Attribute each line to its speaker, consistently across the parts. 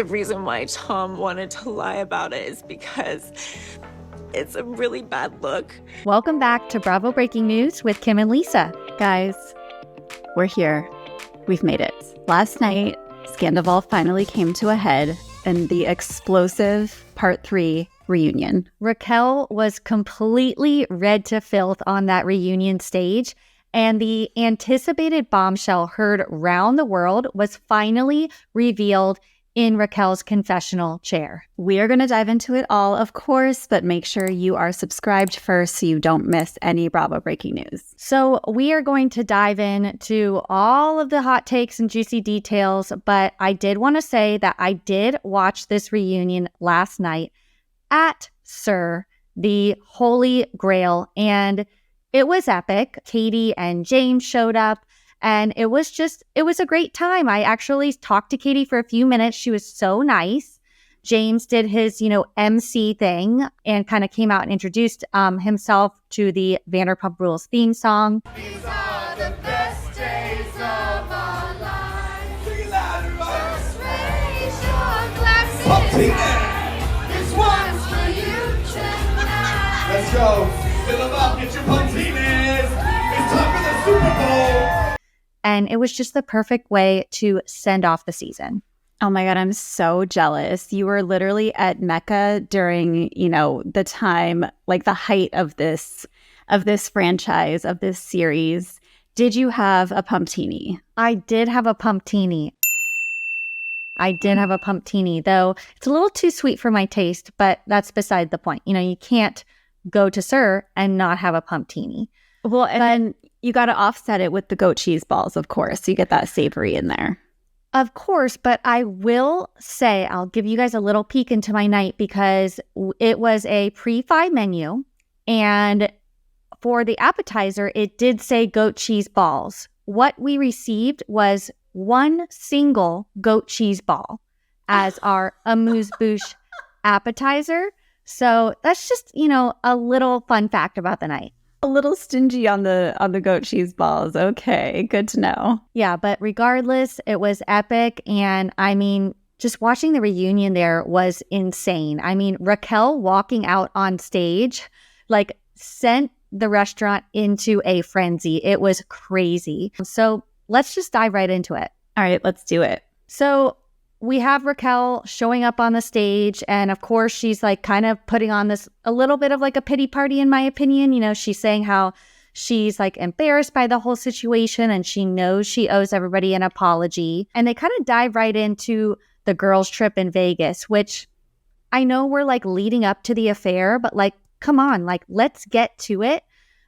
Speaker 1: The reason why Tom wanted to lie about it is because it's a really bad look.
Speaker 2: Welcome back to Bravo Breaking News with Kim and Lisa.
Speaker 3: Guys, we're here. We've made it. Last night, Scandival finally came to a head in the explosive Part 3 reunion.
Speaker 2: Raquel was completely red to filth on that reunion stage, and the anticipated bombshell heard round the world was finally revealed in Raquel's confessional chair.
Speaker 3: We are going to dive into it all, of course, but make sure you are subscribed first so you don't miss any Bravo breaking news.
Speaker 2: So we are going to dive into all of the hot takes and juicy details, but I did want to say that I did watch this reunion last night at Sir, the Holy Grail, and it was epic. Katie and James showed up. And it was a great time. I actually talked to Katie for a few minutes. She was so nice. James did his, MC thing and kind of came out and introduced himself to the Vanderpump Rules theme song.
Speaker 4: These are the best days of our lives. Sing it louder, just raise your glasses. This one's for you tonight. Let's go. Fill them up, get your puntinas. It's time for the Super Bowl.
Speaker 2: And it was just the perfect way to send off the season.
Speaker 3: Oh my God, I'm so jealous. You were literally at Mecca during, the time, like the height of this franchise, of this series. Did you have a pumptini?
Speaker 2: I did have a pumptini. Though it's a little too sweet for my taste, but that's beside the point. You can't go to Sir and not have a pumptini.
Speaker 3: Well, and then you got to offset it with the goat cheese balls, of course. You get that savory in there.
Speaker 2: Of course, but I will say, I'll give you guys a little peek into my night because it was a pre-5 menu. And for the appetizer, it did say goat cheese balls. What we received was one single goat cheese ball as our amuse-bouche appetizer. So that's just, a little fun fact about the night.
Speaker 3: A little stingy on the goat cheese balls. Okay, good to know.
Speaker 2: Yeah, but regardless, it was epic. And I mean, just watching the reunion there was insane. I mean, Raquel walking out on stage, sent the restaurant into a frenzy. It was crazy. So let's just dive right into it.
Speaker 3: All right, let's do it.
Speaker 2: So we have Raquel showing up on the stage, and of course she's kind of putting on this a little bit of a pity party, in my opinion. She's saying how she's embarrassed by the whole situation and she knows she owes everybody an apology. And they kind of dive right into the girls' trip in Vegas, which I know we're leading up to the affair, but come on, let's get to it.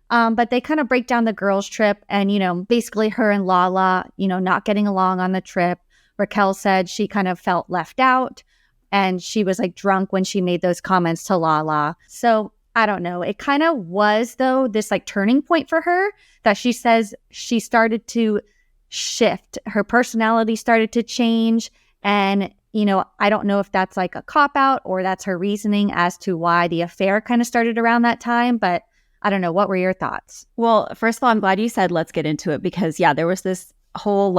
Speaker 2: But they kind of break down the girls' trip and, basically her and Lala, not getting along on the trip. Raquel said she kind of felt left out and she was drunk when she made those comments to Lala. So I don't know. It kind of was, though, this turning point for her that she says she started to shift. Her personality started to change. And, I don't know if that's a cop out or that's her reasoning as to why the affair kind of started around that time. But I don't know. What were your thoughts?
Speaker 3: Well, first of all, I'm glad you said let's get into it because, yeah, there was this whole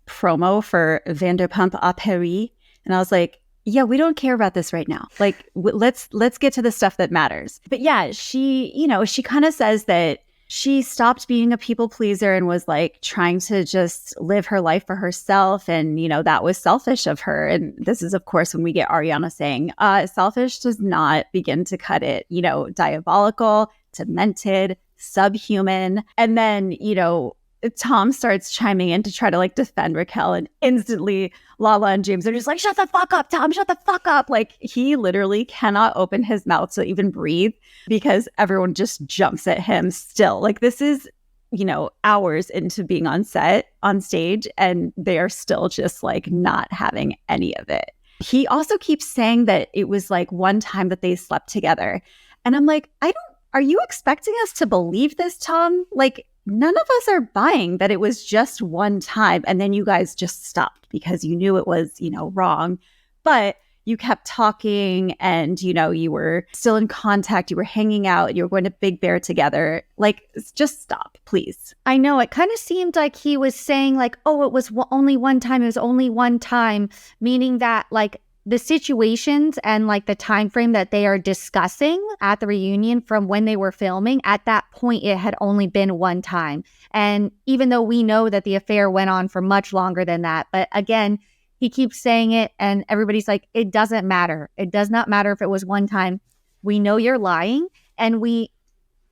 Speaker 3: promo for Vanderpump à Paris. And I was like, yeah, we don't care about this right now. Let's get to the stuff that matters. But yeah, she kind of says that she stopped being a people pleaser and was trying to just live her life for herself. And, that was selfish of her. And this is, of course, when we get Ariana saying, selfish does not begin to cut it, diabolical, demented, subhuman. And then, Tom starts chiming in to try to defend Raquel, and instantly Lala and James are just shut the fuck up, Tom, shut the fuck up. He literally cannot open his mouth to even breathe because everyone just jumps at him still. This is, hours into being on stage, and they are still just not having any of it. He also keeps saying that it was one time that they slept together. And I'm are you expecting us to believe this, Tom? None of us are buying that it was just one time and then you guys just stopped because you knew it was, wrong. But you kept talking and, you were still in contact. You were hanging out. You were going to Big Bear together. Just stop, please.
Speaker 2: I know. It kind of seemed like he was saying oh, it was only one time. It was only one time, meaning that the situations and like the time frame that they are discussing at the reunion from when they were filming, at that point it had only been one time. And even though we know that the affair went on for much longer than that, but again, he keeps saying it and everybody's like, it doesn't matter. It does not matter if it was one time. We know you're lying. And we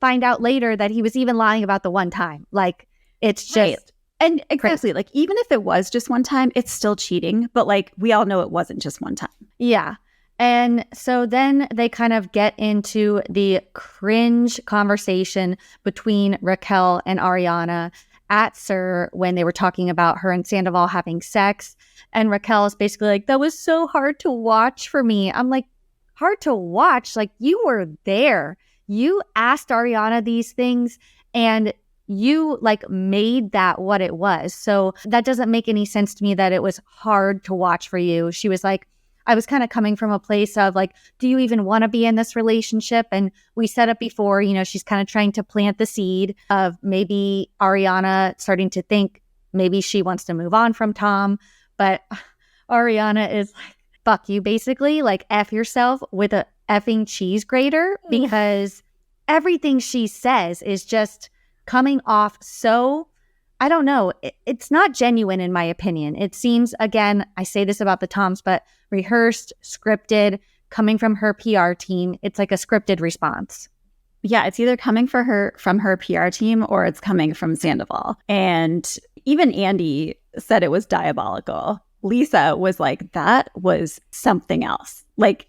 Speaker 2: find out later that he was even lying about the one time. Like, it's just...
Speaker 3: Right. And exactly, like, even if it was just one time, it's still cheating. But like, we all know it wasn't just one time.
Speaker 2: Yeah. And so then they kind of get into the cringe conversation between Raquel and Ariana at Sir when they were talking about her and Sandoval having sex. And Raquel is basically like, that was so hard to watch for me. I'm like, hard to watch? Like, you were there. You asked Ariana these things and you like made that what it was. So that doesn't make any sense to me that it was hard to watch for you. She was like, I was kind of coming from a place of like, do you even want to be in this relationship? And we said it before, you know, she's kind of trying to plant the seed of maybe Ariana starting to think maybe she wants to move on from Tom. But Ariana is like, fuck you, basically, like F yourself with a effing cheese grater, because everything she says is just coming off so, I don't know, it's not genuine in my opinion. It seems, again, I say this about the Toms, but rehearsed, scripted, coming from her PR team. It's like a scripted response.
Speaker 3: Yeah, it's either coming from her PR team or it's coming from Sandoval. And even Andy said it was diabolical. Lisa was like, that was something else. Like,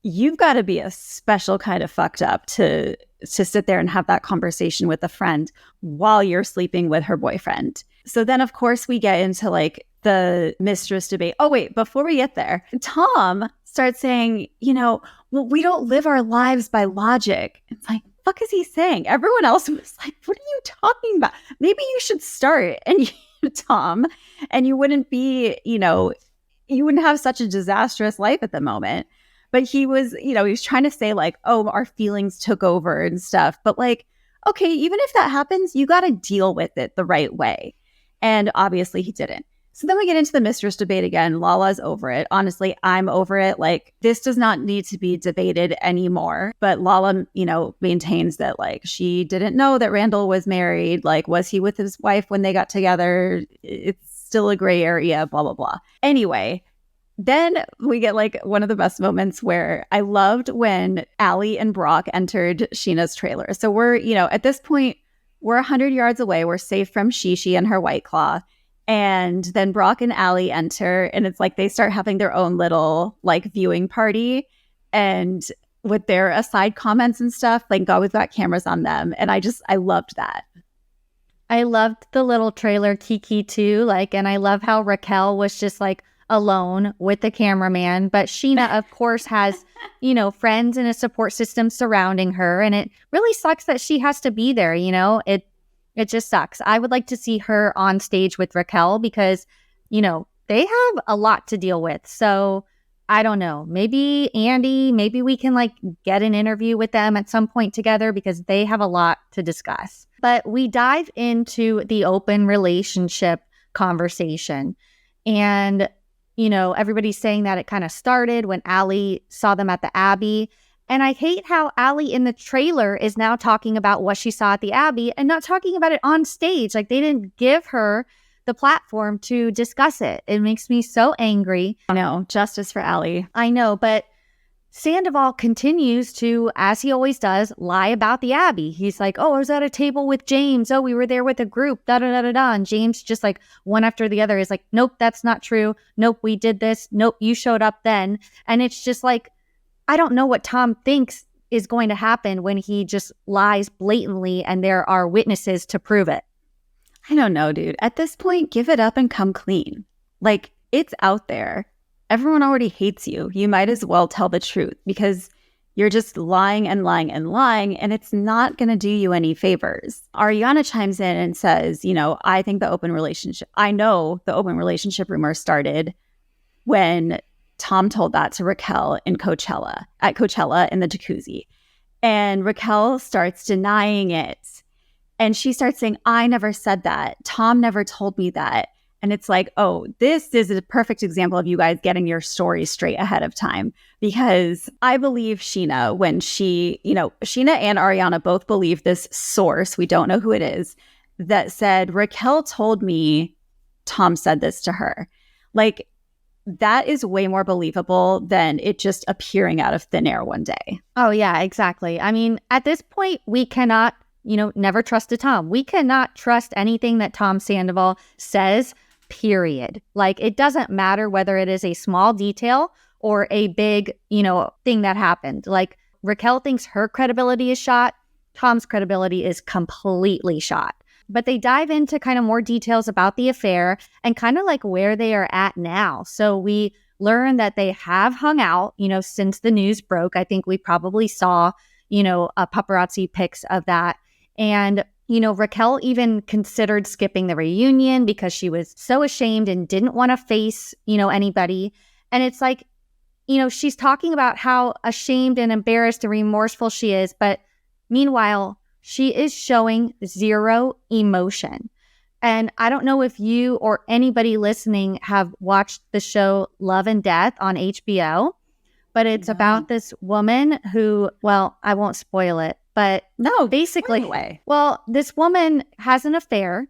Speaker 3: you've got to be a special kind of fucked up to sit there and have that conversation with a friend while you're sleeping with her boyfriend. So then, of course, we get into like the mistress debate. Oh, wait, before we get there, Tom starts saying, you know, well, we don't live our lives by logic. It's like, fuck is he saying? Everyone else was like, what are you talking about? Maybe you should start. And Tom, and you wouldn't be, you know, you wouldn't have such a disastrous life at the moment. But he was, you know, he was trying to say like, oh, our feelings took over and stuff. But like, okay, even if that happens, you got to deal with it the right way. And obviously he didn't. So then we get into the mistress debate again. Lala's over it. Honestly, I'm over it. Like, this does not need to be debated anymore. But Lala, you know, maintains that like she didn't know that Randall was married. Like, was he with his wife when they got together? It's still a gray area, blah, blah, blah. Anyway, then we get like one of the best moments where I loved when Allie and Brock entered Sheena's trailer. So we're, you know, at this point, we're 100 yards away. We're safe from Shishi and her White Claw. And then Brock and Allie enter, and it's like they start having their own little like viewing party. And with their aside comments and stuff, thank God we've got cameras on them. And I loved that.
Speaker 2: I loved the little trailer Kiki too. Like, and I love how Raquel was just like alone with the cameraman. But Sheena, of course, has, you know, friends and a support system surrounding her. And it really sucks that she has to be there, you know? It just sucks. I would like to see her on stage with Raquel because, you know, they have a lot to deal with. So I don't know. Maybe Andy, maybe we can like get an interview with them at some point together because they have a lot to discuss. But we dive into the open relationship conversation. And, you know, everybody's saying that it kind of started when Allie saw them at the Abbey. And I hate how Allie in the trailer is now talking about what she saw at the Abbey and not talking about it on stage. Like, they didn't give her the platform to discuss it. It makes me so angry.
Speaker 3: I know, justice for Allie.
Speaker 2: I know, but Sandoval continues to, as he always does, lie about the Abbey. He's like, oh, I was at a table with James. Oh, we were there with a group, da-da-da-da-da. And James just like one after the other is like, nope, that's not true. Nope, we did this. Nope, you showed up then. And it's just like, I don't know what Tom thinks is going to happen when he just lies blatantly and there are witnesses to prove it.
Speaker 3: I don't know, dude. At this point, give it up and come clean. Like, it's out there. Everyone already hates you. You might as well tell the truth because you're just lying and lying and lying, and it's not going to do you any favors. Ariana chimes in and says, you know, I know the open relationship rumor started when Tom told that to Raquel at Coachella in the jacuzzi. And Raquel starts denying it. And she starts saying, I never said that. Tom never told me that. And it's like, oh, this is a perfect example of you guys getting your story straight ahead of time. Because I believe Sheena when Sheena and Ariana both believe this source, we don't know who it is, that said, Raquel told me Tom said this to her. Like, that is way more believable than it just appearing out of thin air one day.
Speaker 2: Oh, yeah, exactly. I mean, at this point, we cannot, never trust a Tom. We cannot trust anything that Tom Sandoval says, period. Like, it doesn't matter whether it is a small detail or a big, thing that happened. Like, Raquel thinks her credibility is shot. Tom's credibility is completely shot. But they dive into kind of more details about the affair and kind of like where they are at now. So we learn that they have hung out, since the news broke. I think we probably saw, paparazzi pics of that. And, Raquel even considered skipping the reunion because she was so ashamed and didn't want to face, anybody. And it's like, she's talking about how ashamed and embarrassed and remorseful she is. But meanwhile, she is showing zero emotion. And I don't know if you or anybody listening have watched the show Love and Death on HBO, but it's about this woman who, well, I won't spoil it, but
Speaker 3: no,
Speaker 2: basically,
Speaker 3: way.
Speaker 2: Well, this woman has an affair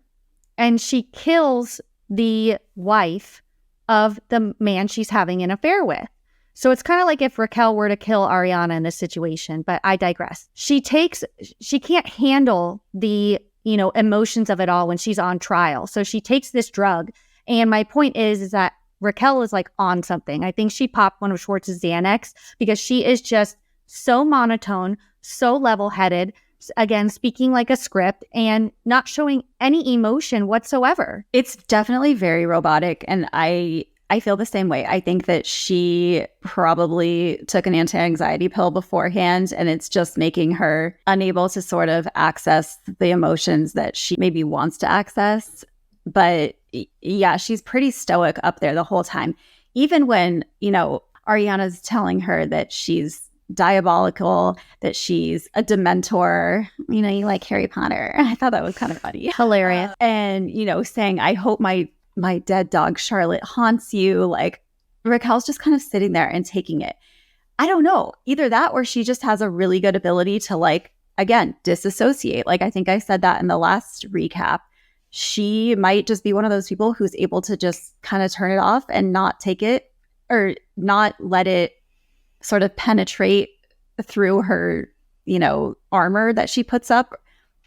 Speaker 2: and she kills the wife of the man she's having an affair with. So it's kind of like if Raquel were to kill Ariana in this situation, but I digress. She can't handle the, emotions of it all when she's on trial. So she takes this drug. And my point is that Raquel is like on something. I think she popped one of Schwartz's Xanax because she is just so monotone, so level-headed, again, speaking like a script and not showing any emotion whatsoever.
Speaker 3: It's definitely very robotic. And I feel the same way. I think that she probably took an anti-anxiety pill beforehand, and it's just making her unable to sort of access the emotions that she maybe wants to access. But yeah, she's pretty stoic up there the whole time. Even when, Ariana's telling her that she's diabolical, that she's a Dementor, you like Harry Potter. I thought that was kind of funny.
Speaker 2: Hilarious.
Speaker 3: And, saying, I hope my dead dog Charlotte haunts you. Like, Raquel's just kind of sitting there and taking it. I don't know. Either that or she just has a really good ability to, like, again, disassociate. Like, I think I said that in the last recap. She might just be one of those people who's able to just kind of turn it off and not take it or not let it sort of penetrate through her, armor that she puts up.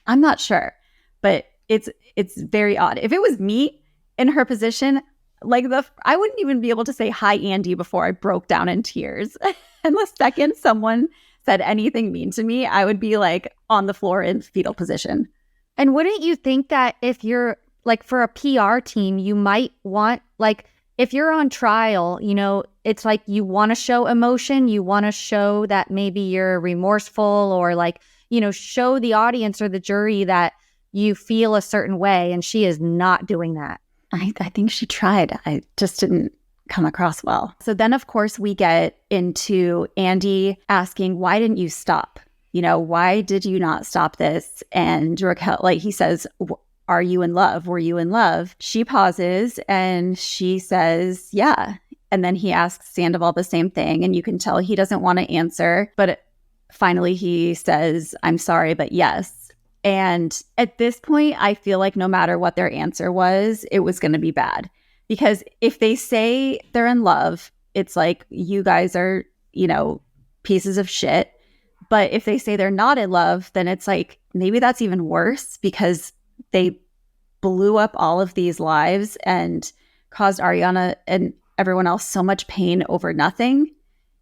Speaker 3: I'm not sure, but it's very odd. If it was me in her position, like I wouldn't even be able to say hi, Andy, before I broke down in tears. And the second someone said anything mean to me, I would be like on the floor in fetal position.
Speaker 2: And wouldn't you think that if you're like for a PR team, you might want, like, if you're on trial, it's like you want to show emotion, you want to show that maybe you're remorseful or like, show the audience or the jury that you feel a certain way. And she is not doing that.
Speaker 3: I think she tried. I just didn't come across well. So then, of course, we get into Andy asking, why didn't you stop? Why did you not stop this? And Raquel, like he says, are you in love? Were you in love? She pauses and she says, yeah. And then he asks Sandoval the same thing. And you can tell he doesn't want to answer. But finally he says, I'm sorry, but yes. And at this point, I feel like no matter what their answer was, it was going to be bad. Because if they say they're in love, it's like, you guys are, pieces of shit. But if they say they're not in love, then it's like, maybe that's even worse because they blew up all of these lives and caused Ariana and everyone else so much pain over nothing,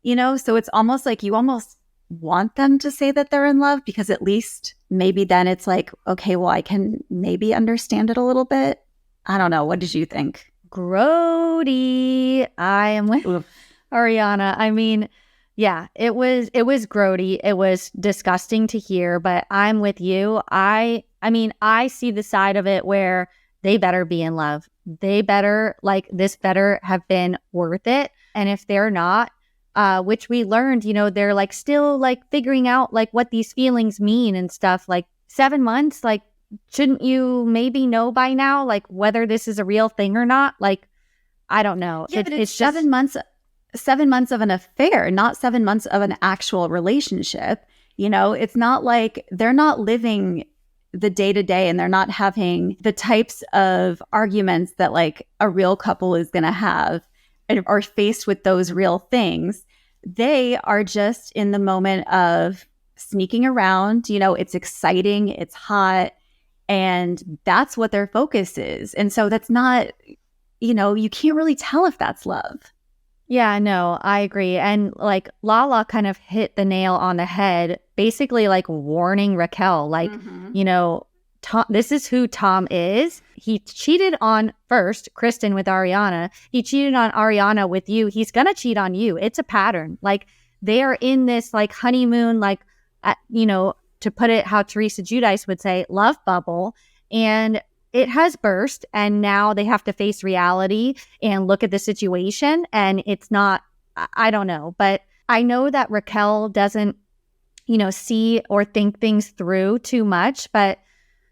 Speaker 3: So it's almost like you almost want them to say that they're in love because at least maybe then it's like, okay, well, I can maybe understand it a little bit. I don't know. What did you think?
Speaker 2: Grody. I am with Ariana. I mean, yeah, it was grody. It was disgusting to hear, but I'm with you. I mean, I see the side of it where they better be in love. They better, like, this better have been worth it. And if they're not, which we learned, they're like still like figuring out like what these feelings mean and stuff. Like 7 months, like shouldn't you maybe know by now, like, whether this is a real thing or not? Like, I don't know.
Speaker 3: Yeah, but it's
Speaker 2: just
Speaker 3: 7 months of an affair, not 7 months of an actual relationship. It's not like they're not living the day to day and they're not having the types of arguments that like a real couple is going to have and are faced with those real things. They are just in the moment of sneaking around. It's exciting, it's hot, and that's what their focus is. And so that's not, you can't really tell if that's love.
Speaker 2: Yeah, no, I agree. And like Lala kind of hit the nail on the head, basically like warning Raquel, like, Tom, this is who Tom is. He cheated on first Kristen with Ariana. He cheated on Ariana with you. He's going to cheat on you. It's a pattern. Like they are in this like honeymoon, like, to put it how Teresa Giudice would say, love bubble. And it has burst, and now they have to face reality and look at the situation. And it's not, I don't know, but I know that Raquel doesn't, see or think things through too much. But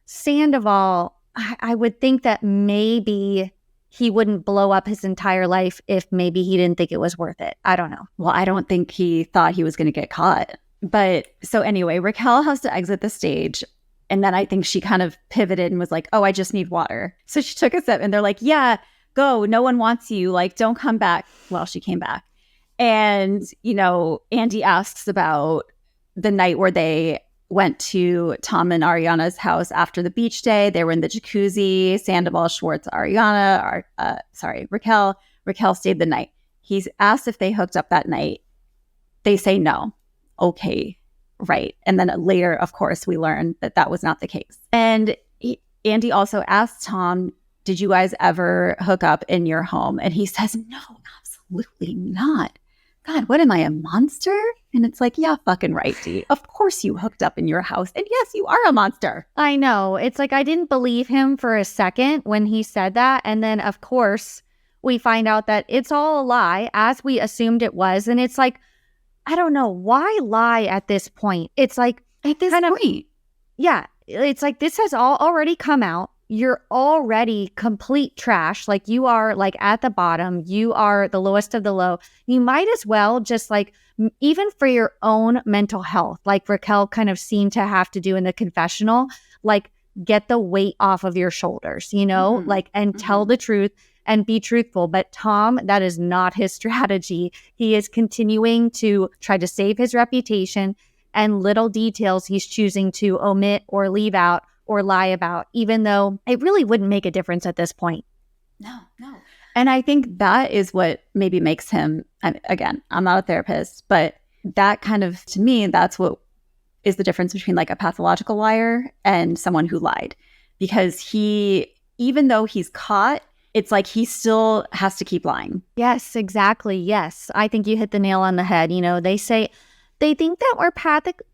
Speaker 2: Sandoval, I would think that maybe he wouldn't blow up his entire life if maybe he didn't think it was worth it. I don't know.
Speaker 3: Well, I don't think he thought he was going to get caught. But so anyway, Raquel has to exit the stage. And then I think she kind of pivoted and was like, oh, I just need water. So she took a sip and they're like, yeah, go. No one wants you. Like, don't come back. Well, she came back. And, Andy asks about the night where they went to Tom and Ariana's house after the beach day. They were in the jacuzzi. Sandoval, Schwartz, Raquel. Raquel stayed the night. He's asked if they hooked up that night. They say no. Okay. Right. And then later, of course, we learn that that was not the case. And Andy also asked Tom, did you guys ever hook up in your home? And he says, no, absolutely not. God, what am I, a monster? And it's like, yeah, fucking right, D. Of course you hooked up in your house. And yes, you are a monster.
Speaker 2: I know. It's like I didn't believe him for a second when he said that. And then, of course, we find out that it's all a lie, as we assumed it was. And it's like, I don't know, why lie at this point? It's like
Speaker 3: at this point.
Speaker 2: Yeah, it's like this has all already come out. You're already complete trash. Like you are like at the bottom. You are the lowest of the low. You might as well just like, even for your own mental health, like Raquel kind of seemed to have to do in the confessional, like get the weight off of your shoulders, like, and tell the truth and be truthful. But Tom, that is not his strategy. He is continuing to try to save his reputation, and little details he's choosing to omit or leave out or lie about, even though it really wouldn't make a difference at this point.
Speaker 3: No. And I think that is what maybe makes him, again, I'm not a therapist, but that kind of, to me, that's what is the difference between like a pathological liar and someone who lied. Because he, even though he's caught, it's like he still has to keep lying.
Speaker 2: Yes, exactly. Yes. I think you hit the nail on the head. They say they think that we're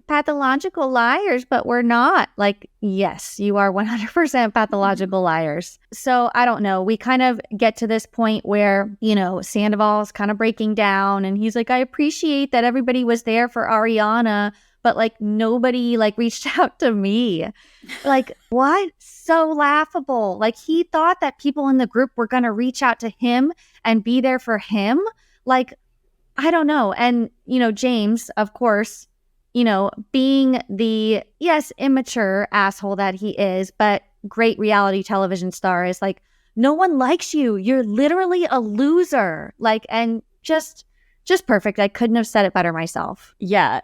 Speaker 2: pathological liars, but we're not. Like, yes, you are 100% pathological liars. So I don't know. We kind of get to this point where, Sandoval's kind of breaking down and he's like, I appreciate that everybody was there for Ariana, but like nobody like reached out to me. Like, what? So laughable. Like he thought that people in the group were going to reach out to him and be there for him. Like, I don't know. And, James, of course, being the, yes, immature asshole that he is, but great reality television star, is like, no one likes you. You're literally a loser. Like, and just perfect. I couldn't have said it better myself.
Speaker 3: Yeah.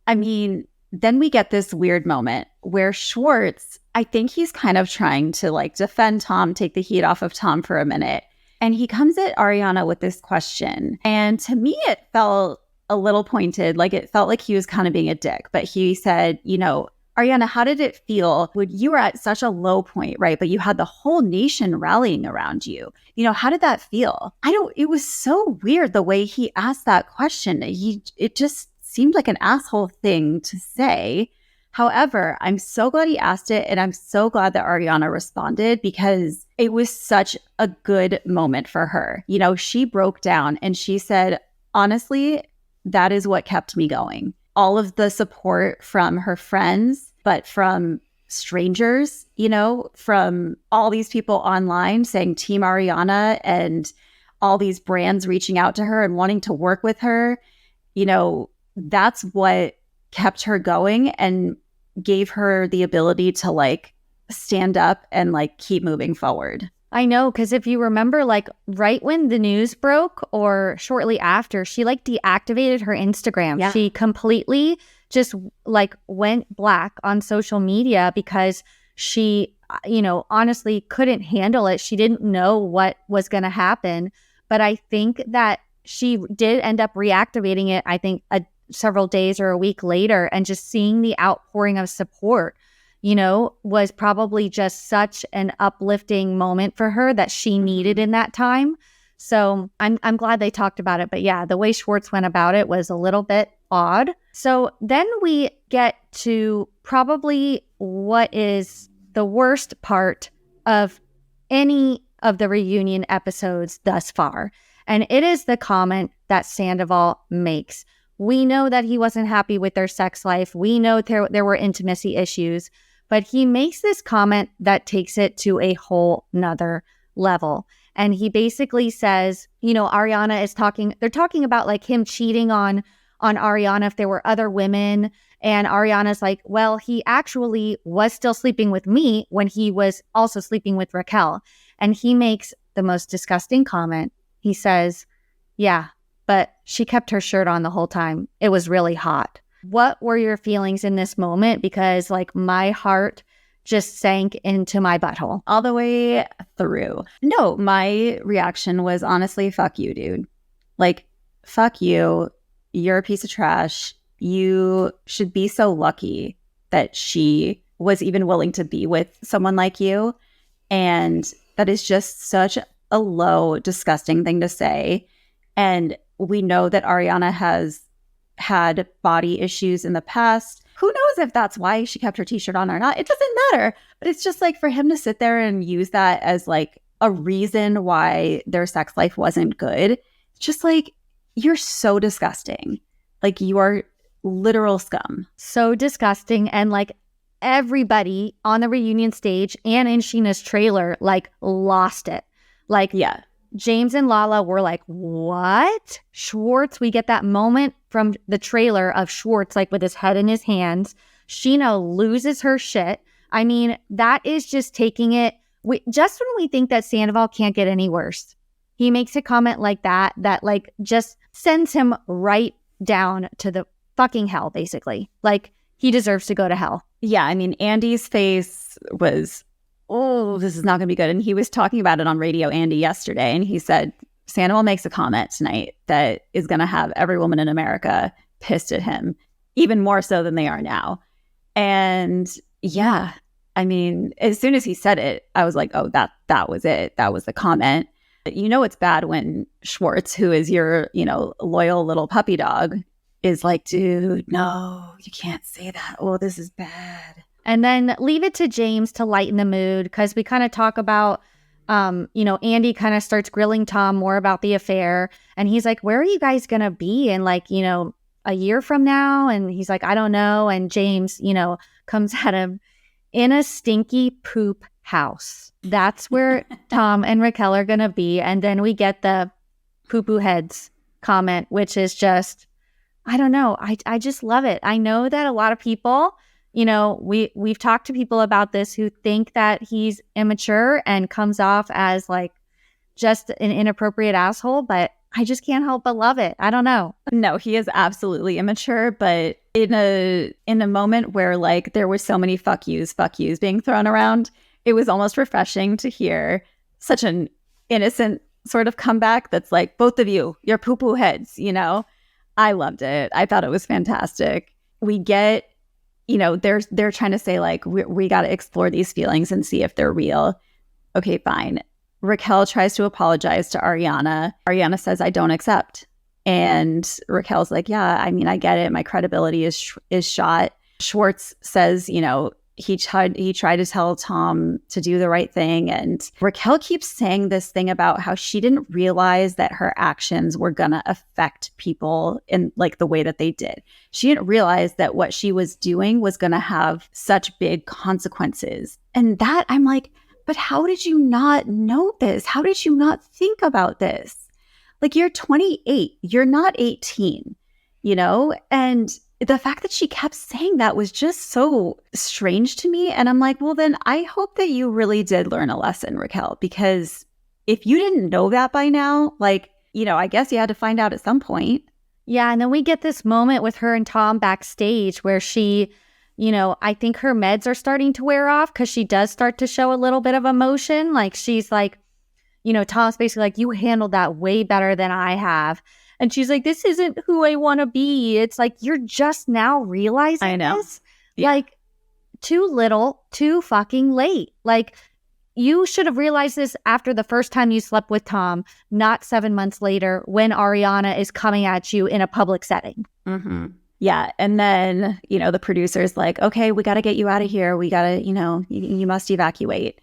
Speaker 3: I mean, then we get this weird moment where Schwartz, I think he's kind of trying to like defend Tom, take the heat off of Tom for a minute. And he comes at Ariana with this question. And to me, it felt a little pointed. Like it felt like he was kind of being a dick. But he said, Ariana, how did it feel when you were at such a low point, right? But you had the whole nation rallying around you. How did that feel? It was so weird the way he asked that question. It just seemed like an asshole thing to say. However, I'm so glad he asked it, and I'm so glad that Ariana responded, because it was such a good moment for her. She broke down and she said, honestly, that is what kept me going. All of the support from her friends, but from strangers, from all these people online saying Team Ariana and all these brands reaching out to her and wanting to work with her, that's what kept her going and gave her the ability to like stand up and like keep moving forward.
Speaker 2: I know, because if you remember, like right when the news broke or shortly after, she like deactivated her Instagram.
Speaker 3: Yeah.
Speaker 2: She completely just like went black on social media because she, honestly couldn't handle it. She didn't know what was going to happen. But I think that she did end up reactivating it, I think, several days or a week later, and just seeing the outpouring of support, was probably just such an uplifting moment for her that she needed in that time. So I'm glad they talked about it. But yeah, the way Schwartz went about it was a little bit odd. So then we get to probably what is the worst part of any of the reunion episodes thus far. And it is the comment that Sandoval makes. We know that he wasn't happy with their sex life. We know there were intimacy issues. But he makes this comment that takes it to a whole nother level. And he basically says, Ariana is they're talking about like him cheating on Ariana if there were other women. And Ariana's like, well, he actually was still sleeping with me when he was also sleeping with Raquel. And he makes the most disgusting comment. He says, yeah, but she kept her shirt on the whole time. It was really hot. What were your feelings in this moment? Because like my heart just sank into my butthole.
Speaker 3: All the way through. No, my reaction was honestly, fuck you, dude. Like, fuck you. You're a piece of trash. You should be so lucky that she was even willing to be with someone like you. And that is just such a low, disgusting thing to say. And we know that Ariana has had body issues in the past. Who knows if that's why she kept her t-shirt on or not? It doesn't matter. But it's just like for him to sit there and use that as like a reason why their sex life wasn't good. It's just like, you're so disgusting. Like you are literal scum.
Speaker 2: So disgusting. And like everybody on the reunion stage and in Sheena's trailer like lost it. Like,
Speaker 3: yeah.
Speaker 2: James and Lala were like, what? Schwartz, we get that moment from the trailer of Schwartz, like with his head in his hands. Sheena loses her shit. I mean, that is just taking it. Just when we think that Sandoval can't get any worse, he makes a comment like that like just sends him right down to the fucking hell, basically. Like he deserves to go to hell.
Speaker 3: Yeah, I mean, Andy's face was, oh, this is not going to be good. And he was talking about it on Radio Andy yesterday. And he said, Sandoval makes a comment tonight that is going to have every woman in America pissed at him, even more so than they are now. And yeah, I mean, as soon as he said it, I was like, oh, that was it. That was the comment. It's bad when Schwartz, who is your, loyal little puppy dog, is like, dude, no, you can't say that. Oh, this is bad.
Speaker 2: And then leave it to James to lighten the mood because we kind of talk about, Andy kind of starts grilling Tom more about the affair. And he's like, where are you guys going to be in like, a year from now? And he's like, I don't know. And James, comes at him in a stinky poop house. That's where Tom and Raquel are going to be. And then we get the poo-poo heads comment, which is just, I don't know. I just love it. I know that a lot of people, we've talked to people about this who think that he's immature and comes off as like just an inappropriate asshole, but I just can't help but love it. I don't know.
Speaker 3: No, he is absolutely immature, but in a moment where like there were so many fuck yous being thrown around, it was almost refreshing to hear such an innocent sort of comeback that's like, both of you, you're poo-poo heads, I loved it. I thought it was fantastic. We get, they're trying to say like, we got to explore these feelings and see if they're real. Okay, fine. Raquel tries to apologize to Ariana. Ariana says, I don't accept. And Raquel's like, yeah, I mean, I get it. My credibility is shot. Schwartz says, he tried to tell Tom to do the right thing. And Raquel keeps saying this thing about how she didn't realize that her actions were going to affect people in like the way that they did. She didn't realize that what she was doing was going to have such big consequences. And that I'm like, but how did you not know this? How did you not think about this? Like, you're 28, you're not 18, you know? And the fact that she kept saying that was just so strange to me. And I'm like, well, then I hope that you really did learn a lesson, Raquel, because if you didn't know that by now, like, you know, I guess you had to find out at some point.
Speaker 2: Yeah, and then we get this moment with her and Tom backstage where she, you know, I think her meds are starting to wear off because she does start to show a little bit of emotion. Like, she's like, you know, Tom's basically like, you handled that way better than I have. And she's like, this isn't who I want to be. It's like, you're just now realizing
Speaker 3: I know.
Speaker 2: this.
Speaker 3: Yeah.
Speaker 2: Like, too little, too fucking late. Like, you should have realized this after the first time you slept with Tom, not 7 months later when Ariana is coming at you in a public setting.
Speaker 3: Mm-hmm. Yeah. And then, you know, the producer's like, okay, we got to get you out of here. We got to, you know, you must evacuate.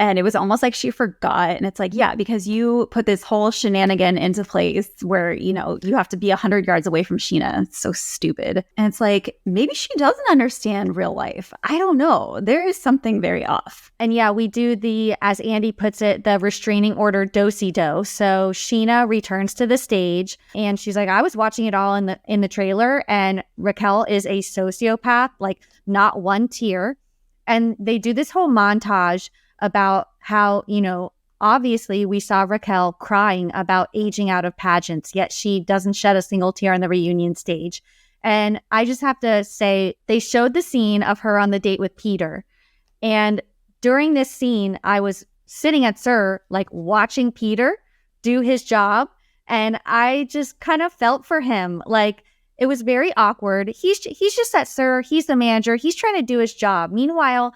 Speaker 3: And it was almost like she forgot. And it's like, yeah, because you put this whole shenanigan into place where, you know, you have to be 100 yards away from Sheena. It's so stupid. And it's like, maybe she doesn't understand real life. I don't know. There is something very off.
Speaker 2: And yeah, we do the, as Andy puts it, the restraining order do-si-do. So Sheena returns to the stage and she's like, I was watching it all in the trailer, and Raquel is a sociopath, like not one tear. And they do this whole montage about how, you know, obviously we saw Raquel crying about aging out of pageants, yet she doesn't shed a single tear on the reunion stage. And I just have to say, they showed the scene of her on the date with Peter. And during this scene, I was sitting at SUR, like watching Peter do his job. And I just kind of felt for him. Like, it was very awkward. He's just at SUR. He's the manager. He's trying to do his job. Meanwhile,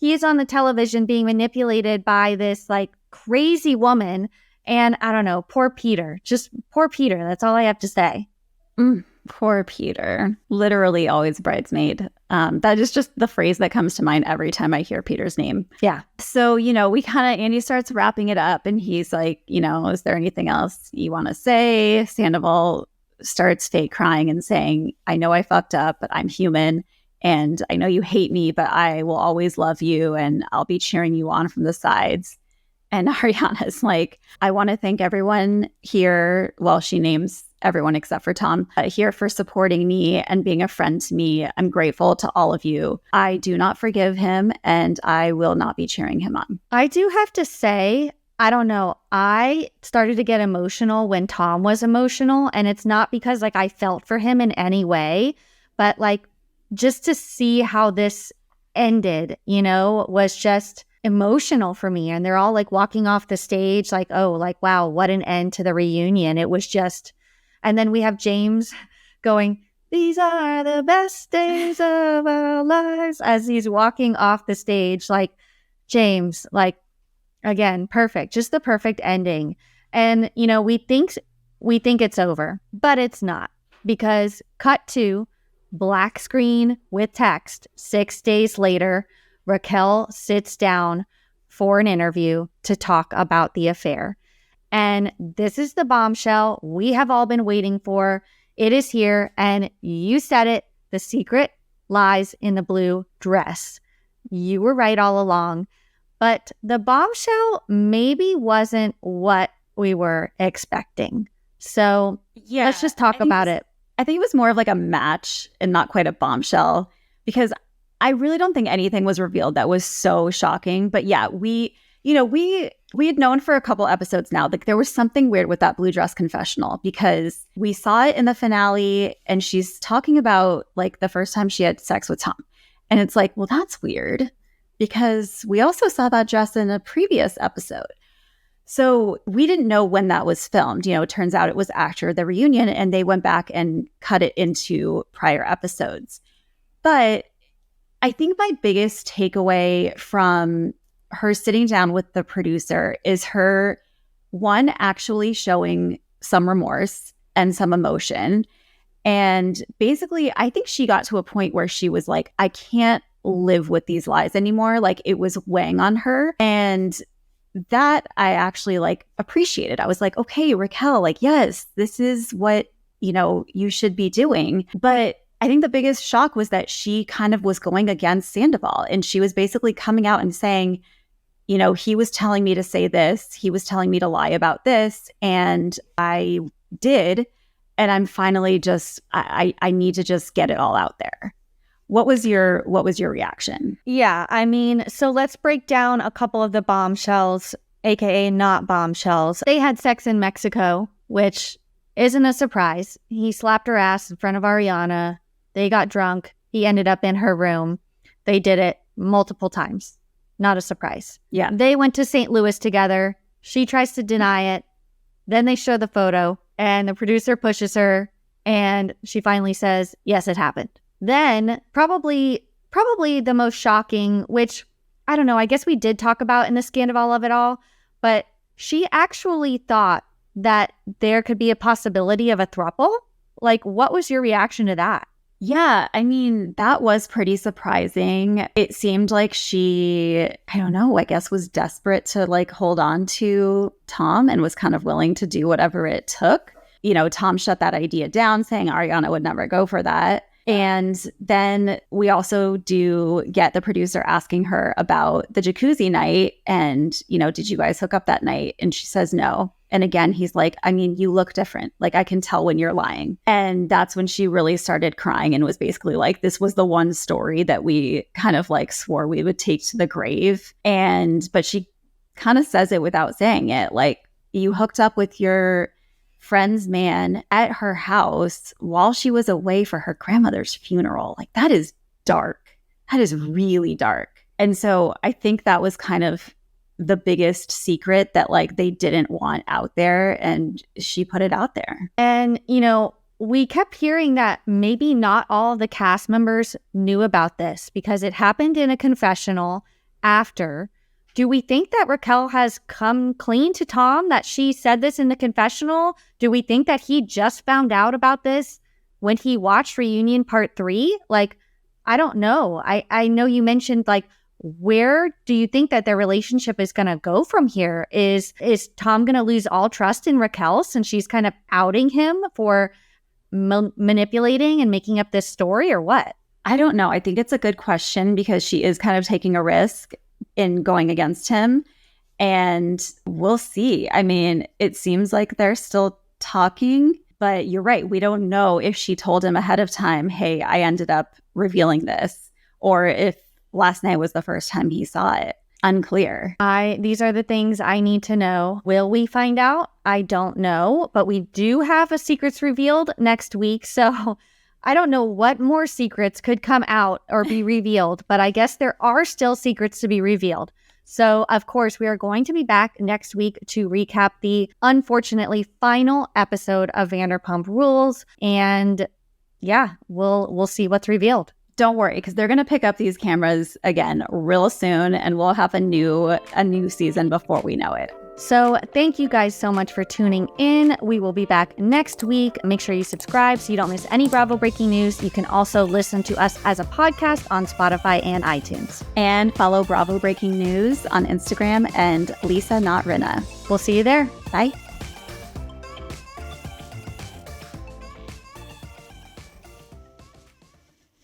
Speaker 2: he is on the television being manipulated by this like crazy woman. And I don't know, poor Peter. Just poor Peter. That's all I have to say.
Speaker 3: Poor Peter. Literally always bridesmaid. That is just the phrase that comes to mind every time I hear Peter's name.
Speaker 2: Yeah.
Speaker 3: So, you know, Andy starts wrapping it up and he's like, you know, is there anything else you want to say? Sandoval starts fake crying and saying, I know I fucked up, but I'm human. And I know you hate me, but I will always love you and I'll be cheering you on from the sides. And Ariana's like, I want to thank everyone here. Well, she names everyone except for Tom here for supporting me and being a friend to me. I'm grateful to all of you. I do not forgive him and I will not be cheering him on.
Speaker 2: I do have to say, I don't know. I started to get emotional when Tom was emotional. And it's not because like I felt for him in any way, but like, just to see how this ended, you know, was just emotional for me. And they're all like walking off the stage like, oh, like, wow, what an end to the reunion. It was just, and then we have James going, these are the best days of our lives, as he's walking off the stage. Like, James, like, again, perfect, just the perfect ending. And, you know, we think it's over, but it's not, because cut to black screen with text. 6 days later, Raquel sits down for an interview to talk about the affair. And this is the bombshell we have all been waiting for. It is here. And you said it. The secret lies in the blue dress. You were right all along. But the bombshell maybe wasn't what we were expecting. So
Speaker 3: yeah,
Speaker 2: let's just talk about it.
Speaker 3: I think it was more of like a match and not quite a bombshell, because I really don't think anything was revealed that was so shocking. But yeah, we had known for a couple episodes now, like there was something weird with that blue dress confessional, because we saw it in the finale and she's talking about like the first time she had sex with Tom. And it's like, well, that's weird, because we also saw that dress in a previous episode. So we didn't know when that was filmed. You know, it turns out it was after the reunion and they went back and cut it into prior episodes. But I think my biggest takeaway from her sitting down with the producer is her, one, actually showing some remorse and some emotion. And basically, I think she got to a point where she was like, I can't live with these lies anymore. Like it was weighing on her. And that I actually like appreciated. I was like, okay, Raquel, like, yes, this is what, you should be doing. But I think the biggest shock was that she kind of was going against Sandoval, and she was basically coming out and saying, he was telling me to say this, he was telling me to lie about this, and I did. And I'm finally just, I need to just get it all out there. What was your reaction?
Speaker 2: Yeah, I mean, so let's break down a couple of the bombshells, aka not bombshells. They had sex in Mexico, which isn't a surprise. He slapped her ass in front of Ariana. They got drunk. He ended up in her room. They did it multiple times. Not a surprise.
Speaker 3: Yeah.
Speaker 2: They went to St. Louis together. She tries to deny it. Then they show the photo, and the producer pushes her, and she finally says, yes, it happened. Then probably the most shocking, which I don't know, I guess we did talk about in the scandal of it all, but she actually thought that there could be a possibility of a throuple. Like, what was your reaction to that?
Speaker 3: Yeah, I mean, that was pretty surprising. It seemed like she, I don't know, I guess was desperate to like hold on to Tom and was kind of willing to do whatever it took. Tom shut that idea down, saying Ariana would never go for that. And then we also do get the producer asking her about the jacuzzi night and, did you guys hook up that night? And she says no. And again, he's like, I mean, you look different. Like, I can tell when you're lying. And that's when she really started crying and was basically like, this was the one story that we kind of like swore we would take to the grave. But she kind of says it without saying it. Like, you hooked up with your friend's man at her house while she was away for her grandmother's funeral. Like, that is dark. That is really dark. And so I think that was kind of the biggest secret that like they didn't want out there, and she put it out there.
Speaker 2: And we kept hearing that maybe not all of the cast members knew about this because it happened in a confessional after. Do we think that Raquel has come clean to Tom, that she said this in the confessional? Do we think that he just found out about this when he watched Reunion Part 3? Like, I don't know. I know you mentioned, like, where do you think that their relationship is going to go from here? Is Tom going to lose all trust in Raquel since she's kind of outing him for manipulating and making up this story, or what?
Speaker 3: I don't know. I think it's a good question because she is kind of taking a risk in going against him, and we'll see. I mean, it seems like they're still talking, but you're right. We don't know if she told him ahead of time, hey, I ended up revealing this, or if last night was the first time he saw it. Unclear.
Speaker 2: These are the things I need to know. Will we find out? I don't know, but we do have a secrets revealed next week, so I don't know what more secrets could come out or be revealed, but I guess there are still secrets to be revealed. So, of course, we are going to be back next week to recap the unfortunately final episode of Vanderpump Rules, and yeah, we'll see what's revealed.
Speaker 3: Don't worry, because they're going to pick up these cameras again real soon, and we'll have a new season before we know it.
Speaker 2: So thank you guys so much for tuning in. We will be back next week. Make sure you subscribe so you don't miss any Bravo breaking news. You can also listen to us as a podcast on Spotify and iTunes.
Speaker 3: And follow Bravo Breaking News on Instagram and Lisa Not Rinna.
Speaker 2: We'll see you there.
Speaker 3: Bye.